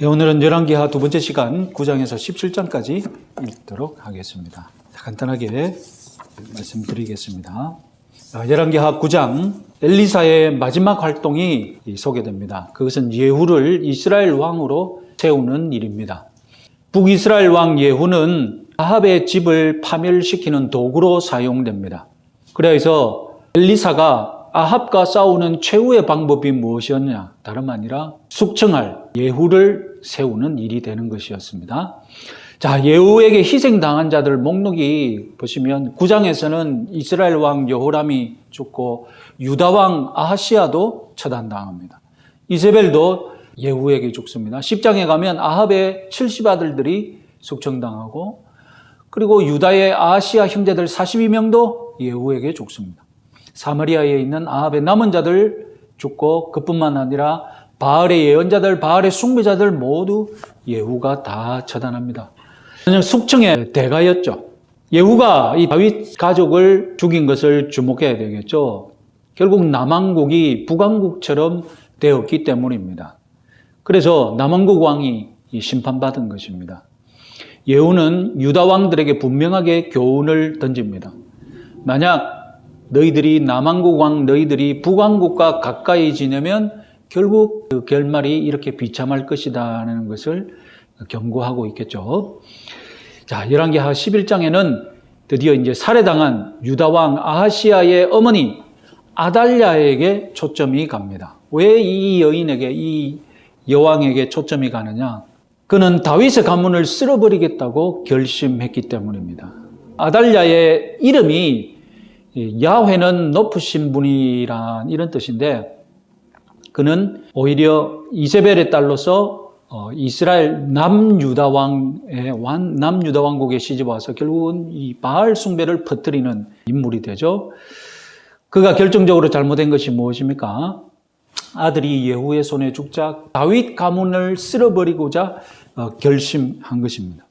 오늘은 열왕기하 두 번째 시간 9장에서 17장까지 읽도록 하겠습니다. 간단하게 말씀드리겠습니다. 열왕기하 9장 엘리사의 마지막 활동이 소개됩니다. 그것은 예후를 이스라엘 왕으로 세우는 일입니다. 북이스라엘 왕 예후는 아합의 집을 파멸시키는 도구로 사용됩니다. 그래서 엘리사가 아합과 싸우는 최후의 방법이 무엇이었냐? 다름 아니라 숙청할 예후를 세우는 일이 되는 것이었습니다. 자, 예후에게 희생당한 자들 목록이 보시면 9장에서는 이스라엘 왕 여호람이 죽고 유다 왕 아하시야도 처단당합니다. 이세벨도 예후에게 죽습니다. 10장에 가면 아합의 70아들들이 숙청당하고 그리고 유다의 아하시야 형제들 42명도 예후에게 죽습니다. 사마리아에 있는 아합의 남은 자들 죽고 그뿐만 아니라 바알의 예언자들, 바알의 숭배자들 모두 예후가 다 처단합니다. 그냥 숙청의 대가였죠. 예후가 이 다윗 가족을 죽인 것을 주목해야 되겠죠. 결국 남왕국이 북왕국처럼 되었기 때문입니다. 그래서 남왕국 왕이 심판받은 것입니다. 예후는 유다 왕들에게 분명하게 교훈을 던집니다. 만약 너희들이 남왕국 왕 너희들이 북왕국과 가까이 지내면 결국 그 결말이 이렇게 비참할 것이다라는 것을 경고하고 있겠죠. 자, 열왕기하 11장에는 드디어 이제 살해당한 유다 왕 아하시야의 어머니 아달랴에게 초점이 갑니다. 왜 이 여인에게, 이 여왕에게 초점이 가느냐? 그는 다윗의 가문을 쓸어버리겠다고 결심했기 때문입니다. 아달랴의 이름이 야훼는 높으신 분이란 이런 뜻인데 그는 오히려 이세벨의 딸로서 이스라엘 남유다 왕국에 시집 와서 결국은 이 바알 숭배를 퍼뜨리는 인물이 되죠. 그가 결정적으로 잘못된 것이 무엇입니까? 아들이 예후의 손에 죽자 다윗 가문을 쓸어버리고자 결심한 것입니다.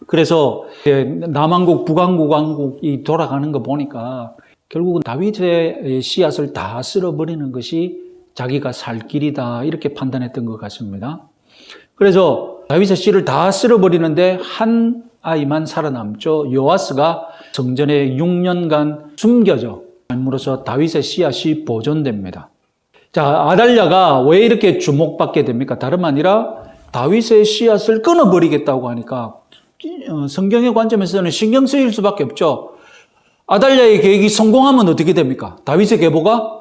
그래서 남왕국, 북왕국, 왕국이 돌아가는 거 보니까 결국은 다윗의 씨앗을 다 쓸어버리는 것이 자기가 살 길이다 이렇게 판단했던 것 같습니다. 그래서 다윗의 씨를 다 쓸어버리는데 한 아이만 살아남죠. 요아스가 성전에 6년간 숨겨져 삶으로써 다윗의 씨앗이 보존됩니다. 자, 아달랴가 왜 이렇게 주목받게 됩니까? 다름 아니라 다윗의 씨앗을 끊어버리겠다고 하니까 성경의 관점에서는 신경 쓰일 수밖에 없죠. 아달랴의 계획이 성공하면 어떻게 됩니까? 다윗의 계보가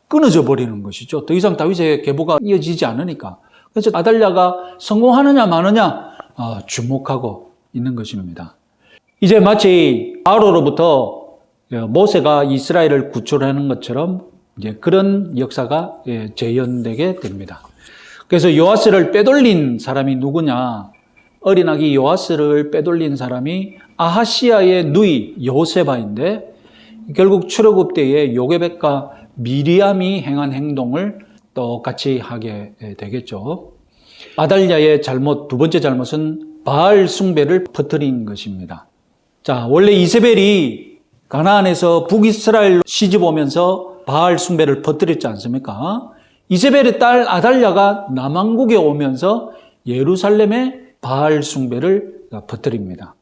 끊어져 버리는 것이죠. 더 이상 다윗의 계보가 이어지지 않으니까. 그래서 아달랴가 성공하느냐 마느냐 주목하고 있는 것입니다. 이제 마치 바로로부터 모세가 이스라엘을 구출하는 것처럼 이제 그런 역사가 재현되게 됩니다. 그래서 요아스를 빼돌린 사람이 누구냐? 어린아기 요아스를 빼돌린 사람이 아하시야의 누이 요세바인데 결국 출애굽 때에 요게벳과 미리암이 행한 행동을 똑같이 하게 되겠죠. 아달랴의 잘못, 두 번째 잘못은 바알 숭배를 퍼뜨린 것입니다. 자, 원래 이세벨이 가나안에서 북이스라엘로 시집 오면서 바알 숭배를 퍼뜨렸지 않습니까? 이세벨의 딸 아달랴가 남왕국에 오면서 예루살렘에 바알 숭배를 퍼뜨립니다.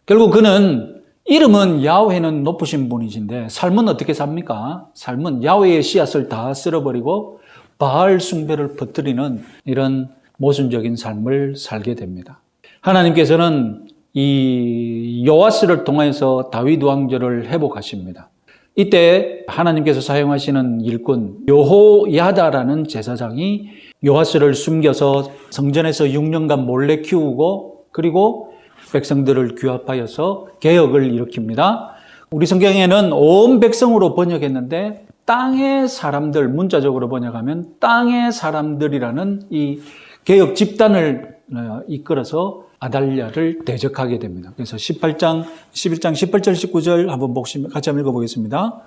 결국 그는 이름은 야훼는 높으신 분이신데 삶은 어떻게 삽니까? 삶은 야훼의 씨앗을 다 쓸어버리고 바알 숭배를 퍼뜨리는 이런 모순적인 삶을 살게 됩니다. 하나님께서는 이 요아스를 통해서 다윗 왕조를 회복하십니다. 이때 하나님께서 사용하시는 일꾼 여호야다라는 제사장이 요아스를 숨겨서 성전에서 6년간 몰래 키우고 그리고 백성들을 규합하여서 개혁을 일으킵니다. 우리 성경에는 온 백성으로 번역했는데 땅의 사람들, 문자적으로 번역하면 땅의 사람들이라는 이 개혁 집단을 이끌어서 아달랴를 대적하게 됩니다. 그래서 11장 18절 19절 한번 같이 한번 읽어보겠습니다.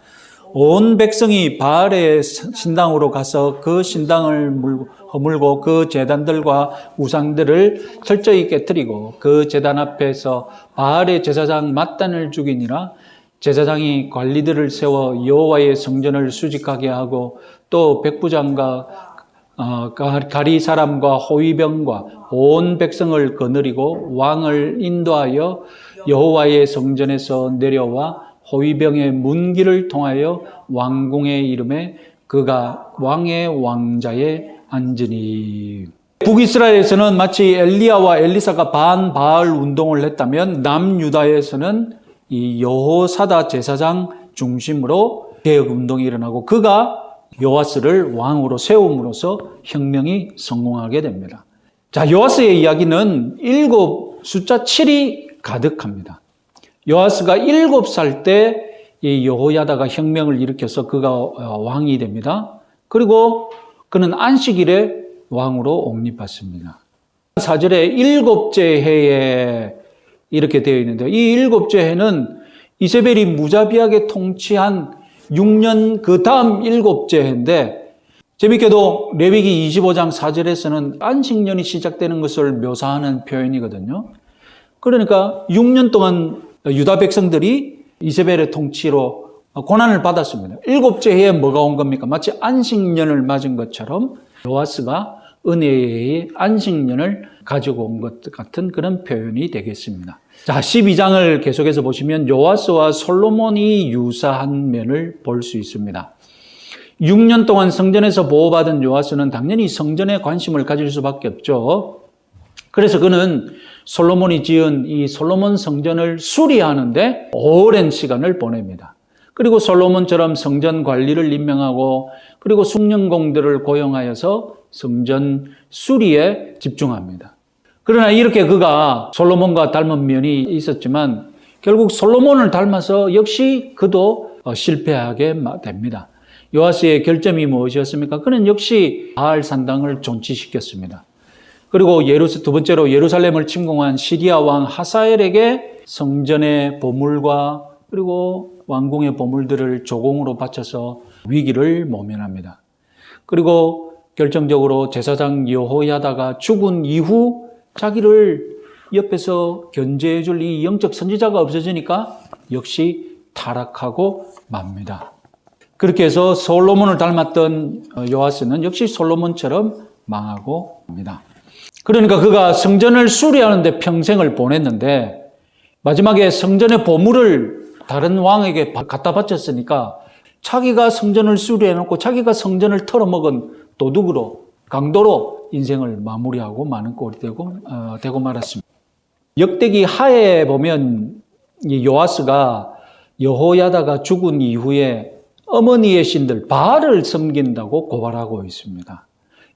온 백성이 바알의 신당으로 가서 그 신당을 허물고 그 제단들과 우상들을 철저히 깨뜨리고 그 제단 앞에서 바알의 제사장 mat단을 죽이니라. 제사장이 관리들을 세워 여호와의 성전을 수직하게 하고 또 백부장과 가리 사람과 호위병과 온 백성을 거느리고 왕을 인도하여 여호와의 성전에서 내려와 호위병의 문길을 통하여 왕궁에 이르매 그가 왕의 왕자에 앉으니. 북이스라엘에서는 마치 엘리야와 엘리사가 반바알 운동을 했다면 남유다에서는 이 여호사다 제사장 중심으로 개혁운동이 일어나고 그가 요아스를 왕으로 세움으로써 혁명이 성공하게 됩니다. 자, 요아스의 이야기는 숫자 7이 가득합니다. 요아스가 7살 때 이 여호야다가 혁명을 일으켜서 그가 왕이 됩니다. 그리고 그는 안식일에 왕으로 옹립받습니다. 4절에 7째 해에 이렇게 되어 있는데 이 7째 해는 이세벨이 무자비하게 통치한 6년 그 다음 7째 해인데 재밌게도 레위기 25장 4절에서는 안식년이 시작되는 것을 묘사하는 표현이거든요. 그러니까 6년 동안 유다 백성들이 이세벨의 통치로 고난을 받았습니다. 7째 해에 뭐가 온 겁니까? 마치 안식년을 맞은 것처럼 요아스가 은혜의 안식년을 가지고 온 것 같은 그런 표현이 되겠습니다. 자, 12장을 계속해서 보시면 요아스와 솔로몬이 유사한 면을 볼 수 있습니다. 6년 동안 성전에서 보호받은 요아스는 당연히 성전에 관심을 가질 수밖에 없죠. 그래서 그는 솔로몬이 지은 이 솔로몬 성전을 수리하는데 오랜 시간을 보냅니다. 그리고 솔로몬처럼 성전 관리를 임명하고 그리고 숭령공들을 고용하여서 성전 수리에 집중합니다. 그러나 이렇게 그가 솔로몬과 닮은 면이 있었지만 결국 솔로몬을 닮아서 역시 그도 실패하게 됩니다. 요아스의 결점이 무엇이었습니까? 그는 역시 바알 산당을 존치시켰습니다. 그리고 두 번째로 예루살렘을 침공한 시리아 왕 하사엘에게 성전의 보물과 그리고 왕궁의 보물들을 조공으로 바쳐서 위기를 모면합니다. 그리고 결정적으로 제사장 여호야다가 죽은 이후 자기를 옆에서 견제해 줄 이 영적 선지자가 없어지니까 역시 타락하고 맙니다. 그렇게 해서 솔로몬을 닮았던 요아스는 역시 솔로몬처럼 망하고 맙니다. 그러니까 그가 성전을 수리하는데 평생을 보냈는데 마지막에 성전의 보물을 다른 왕에게 갖다 바쳤으니까 자기가 성전을 수리해놓고 자기가 성전을 털어먹은 도둑으로 강도로 인생을 마무리하고 마는 꼴이 되고 말았습니다. 역대기 하에 보면 이 요아스가 여호야다가 죽은 이후에 어머니의 신들 바알을 섬긴다고 고발하고 있습니다.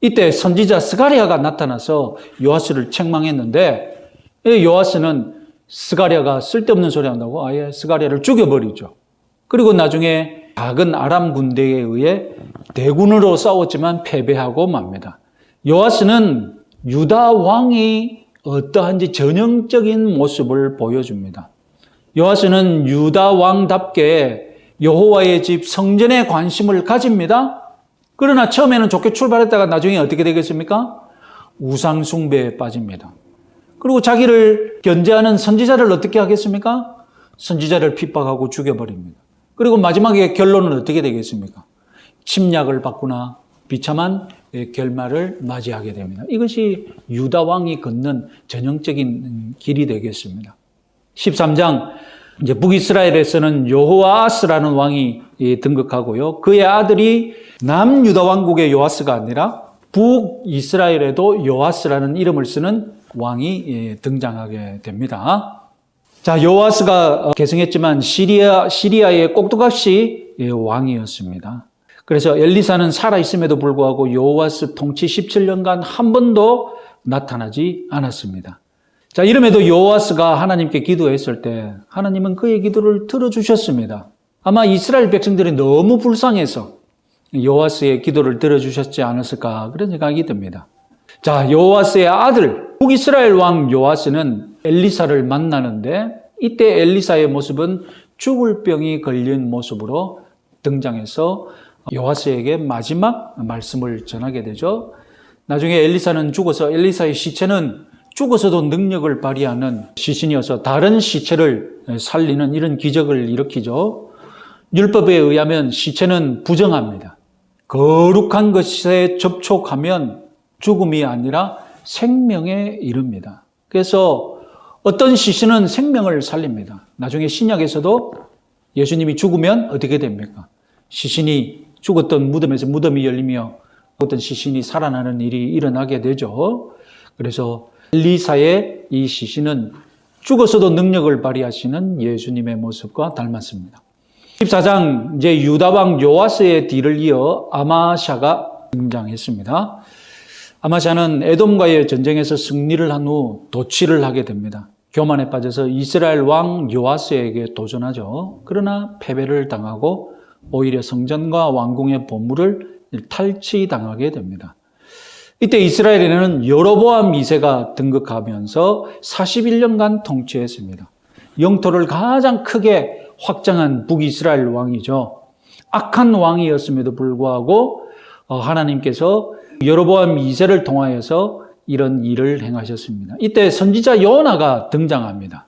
이때 선지자 스가랴가 나타나서 요아스를 책망했는데 요아스는 스가랴가 쓸데없는 소리 한다고 아예 스가랴를 죽여버리죠. 그리고 나중에 작은 아람 군대에 의해 대군으로 싸웠지만 패배하고 맙니다. 요아스는 유다 왕이 어떠한지 전형적인 모습을 보여줍니다. 요아스는 유다 왕답게 여호와의 집 성전에 관심을 가집니다. 그러나 처음에는 좋게 출발했다가 나중에 어떻게 되겠습니까? 우상 숭배에 빠집니다. 그리고 자기를 견제하는 선지자를 어떻게 하겠습니까? 선지자를 핍박하고 죽여버립니다. 그리고 마지막에 결론은 어떻게 되겠습니까? 침략을 받거나 비참한 결말을 맞이하게 됩니다. 이것이 유다 왕이 걷는 전형적인 길이 되겠습니다. 13장 이제 북이스라엘에서는 여호아스라는 왕이 등극하고요. 그의 아들이 남유다 왕국의 요아스가 아니라 북이스라엘에도 요아스라는 이름을 쓰는 왕이 등장하게 됩니다. 자, 요아스가 계승했지만 시리아의 꼭두각시 왕이었습니다. 그래서 엘리사는 살아있음에도 불구하고 요아스 통치 17년간 한 번도 나타나지 않았습니다. 자, 이름에도 요아스가 하나님께 기도했을 때 하나님은 그의 기도를 들어주셨습니다. 아마 이스라엘 백성들이 너무 불쌍해서 요아스의 기도를 들어주셨지 않았을까 그런 생각이 듭니다. 자, 요아스의 아들 북이스라엘 왕 요아스는 엘리사를 만나는데 이때 엘리사의 모습은 죽을 병이 걸린 모습으로 등장해서 요아스에게 마지막 말씀을 전하게 되죠. 나중에 엘리사는 죽어서 엘리사의 시체는 죽어서도 능력을 발휘하는 시신이어서 다른 시체를 살리는 이런 기적을 일으키죠. 율법에 의하면 시체는 부정합니다. 거룩한 것에 접촉하면 죽음이 아니라 생명에 이릅니다. 그래서 어떤 시신은 생명을 살립니다. 나중에 신약에서도 예수님이 죽으면 어떻게 됩니까? 시신이 죽었던 무덤에서 무덤이 열리며 어떤 시신이 살아나는 일이 일어나게 되죠. 그래서 엘리사의 이 시신은 죽어서도 능력을 발휘하시는 예수님의 모습과 닮았습니다. 14장 이제 유다왕 요아스의 뒤를 이어 아마샤가 등장했습니다. 아마샤는 에돔과의 전쟁에서 승리를 한 후 도취를 하게 됩니다. 교만에 빠져서 이스라엘 왕 요아스에게 도전하죠. 그러나 패배를 당하고 오히려 성전과 왕궁의 보물을 탈취당하게 됩니다. 이때 이스라엘에는 여로보암 2세가 등극하면서 41년간 통치했습니다. 영토를 가장 크게 확장한 북이스라엘 왕이죠. 악한 왕이었음에도 불구하고 하나님께서 여로보암 2세를 통하여서 이런 일을 행하셨습니다. 이때 선지자 요나가 등장합니다.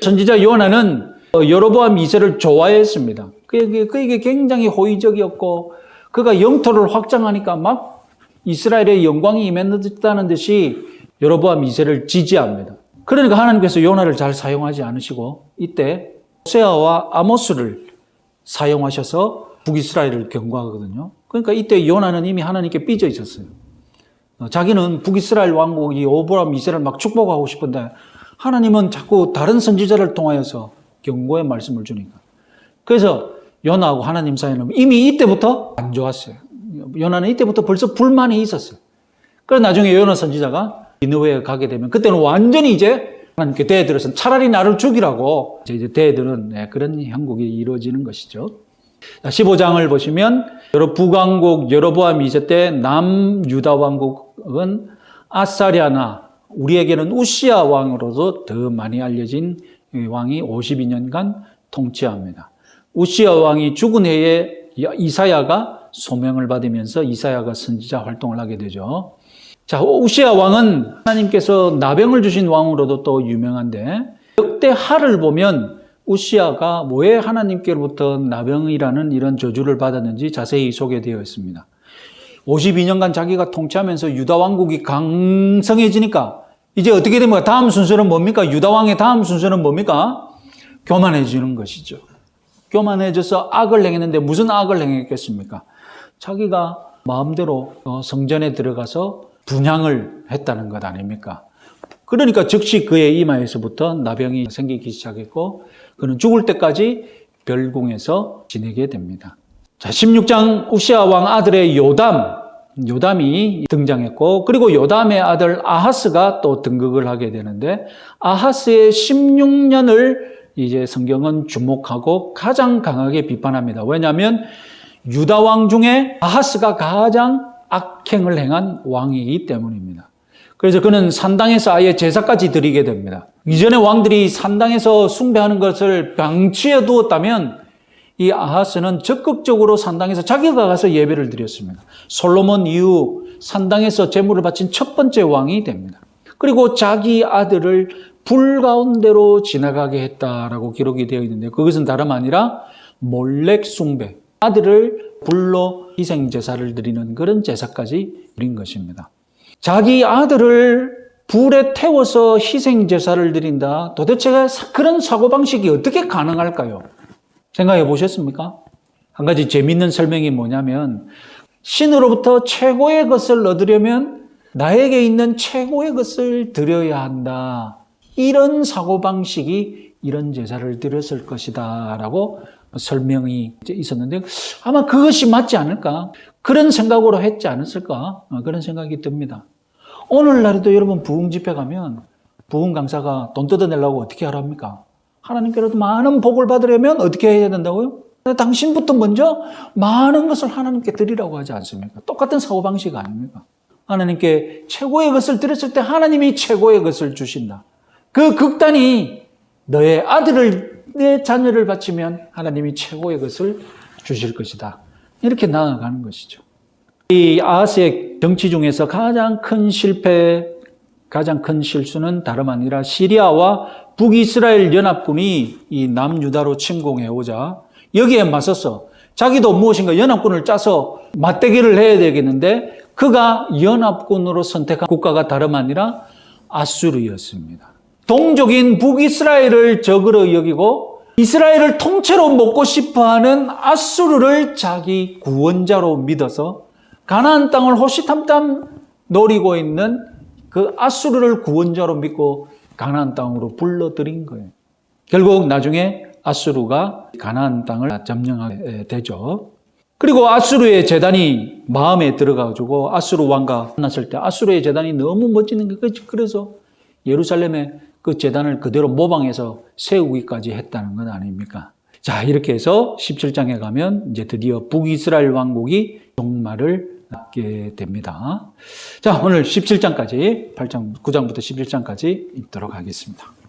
선지자 요나는 여로보암 2세를 좋아했습니다. 그에게 굉장히 호의적이었고 그가 영토를 확장하니까 막 이스라엘의 영광이 임했다는 듯이 여로보암 2세를 지지합니다. 그러니까 하나님께서 요나를 잘 사용하지 않으시고 이때 호세아와 아모스를 사용하셔서 북이스라엘을 경고하거든요. 그러니까 이때 요나는 이미 하나님께 삐져 있었어요. 자기는 북이스라엘 왕국이 여로보암 2세를 막 축복하고 싶은데 하나님은 자꾸 다른 선지자를 통하여서 경고의 말씀을 주니까. 그래서 요나하고 하나님 사이는 이미 이때부터 안 좋았어요. 요나는 이때부터 벌써 불만이 있었어요. 그래서 나중에 요나 선지자가 니느웨에 가게 되면 그때는 완전히 이제 하나님께 대들어서 차라리 나를 죽이라고 이제 대드는 그런 형국이 이루어지는 것이죠. 15장을 보시면 북왕국 여로보암 2세 때 남유다 왕국은 아사랴나 우리에게는 우시야 왕으로도 더 많이 알려진 왕이 52년간 통치합니다. 우시야 왕이 죽은 해에 이사야가 소명을 받으면서 이사야가 선지자 활동을 하게 되죠. 자, 우시야 왕은 하나님께서 나병을 주신 왕으로도 또 유명한데 역대하를 보면 우시야가 왜 하나님께로부터 나병이라는 이런 저주를 받았는지 자세히 소개되어 있습니다. 52년간 자기가 통치하면서 유다 왕국이 강성해지니까 이제 어떻게 됩니까? 다음 순서는 뭡니까? 유다 왕의 다음 순서는 뭡니까? 교만해지는 것이죠. 교만해져서 악을 행했는데 무슨 악을 행했겠습니까? 자기가 마음대로 성전에 들어가서 분향을 했다는 것 아닙니까? 그러니까 즉시 그의 이마에서부터 나병이 생기기 시작했고 그는 죽을 때까지 별궁에서 지내게 됩니다. 자, 16장 우시야 왕 아들의 요담이 등장했고 그리고 요담의 아들 아하스가 또 등극을 하게 되는데 아하스의 16년을 이제 성경은 주목하고 가장 강하게 비판합니다. 왜냐하면 유다 왕 중에 아하스가 가장 악행을 행한 왕이기 때문입니다. 그래서 그는 산당에서 아예 제사까지 드리게 됩니다. 이전의 왕들이 산당에서 숭배하는 것을 방치해 두었다면 이 아하스는 적극적으로 산당에서 자기가 가서 예배를 드렸습니다. 솔로몬 이후 산당에서 제물을 바친 첫 번째 왕이 됩니다. 그리고 자기 아들을 불 가운데로 지나가게 했다라고 기록이 되어 있는데 그것은 다름 아니라 몰렉 숭배, 아들을 불로 희생 제사를 드리는 그런 제사까지 드린 것입니다. 자기 아들을 불에 태워서 희생 제사를 드린다. 도대체 그런 사고방식이 어떻게 가능할까요? 생각해 보셨습니까? 한 가지 재미있는 설명이 뭐냐면 신으로부터 최고의 것을 얻으려면 나에게 있는 최고의 것을 드려야 한다. 이런 사고방식이 이런 제사를 드렸을 것이다 라고 설명이 있었는데 아마 그것이 맞지 않을까? 그런 생각으로 했지 않았을까? 그런 생각이 듭니다. 오늘날에도 여러분 부흥 집회 가면 부흥 강사가 돈 뜯어내려고 어떻게 하랍니까? 하나님께로도 많은 복을 받으려면 어떻게 해야 된다고요? 당신부터 먼저 많은 것을 하나님께 드리라고 하지 않습니까? 똑같은 사고방식 아닙니까? 하나님께 최고의 것을 드렸을 때 하나님이 최고의 것을 주신다. 그 극단이 너의 아들을 내 자녀를 바치면 하나님이 최고의 것을 주실 것이다. 이렇게 나아가는 것이죠. 이 아하스의 정치 중에서 가장 큰 실패, 가장 큰 실수는 다름 아니라 시리아와 북이스라엘 연합군이 이 남유다로 침공해 오자 여기에 맞서서 자기도 무엇인가 연합군을 짜서 맞대결을 해야 되겠는데 그가 연합군으로 선택한 국가가 다름 아니라 아수르였습니다. 동족인 북이스라엘을 적으로 여기고 이스라엘을 통째로 먹고 싶어하는 아수르를 자기 구원자로 믿어서 가나안 땅을 호시탐탐 노리고 있는 그 아수르를 구원자로 믿고 가나안 땅으로 불러들인 거예요. 결국 나중에 아수르가 가나안 땅을 점령하게 되죠. 그리고 아수르의 제단이 마음에 들어가지고 아수르 왕과 만났을 때 아수르의 제단이 너무 멋지는 거예요. 그래서 예루살렘에 그 제단을 그대로 모방해서 세우기까지 했다는 건 아닙니까? 자, 이렇게 해서 17장에 가면 이제 드디어 북이스라엘 왕국이 종말을 맞게 됩니다. 자, 오늘 17장까지 9장부터 11장까지 읽도록 하겠습니다.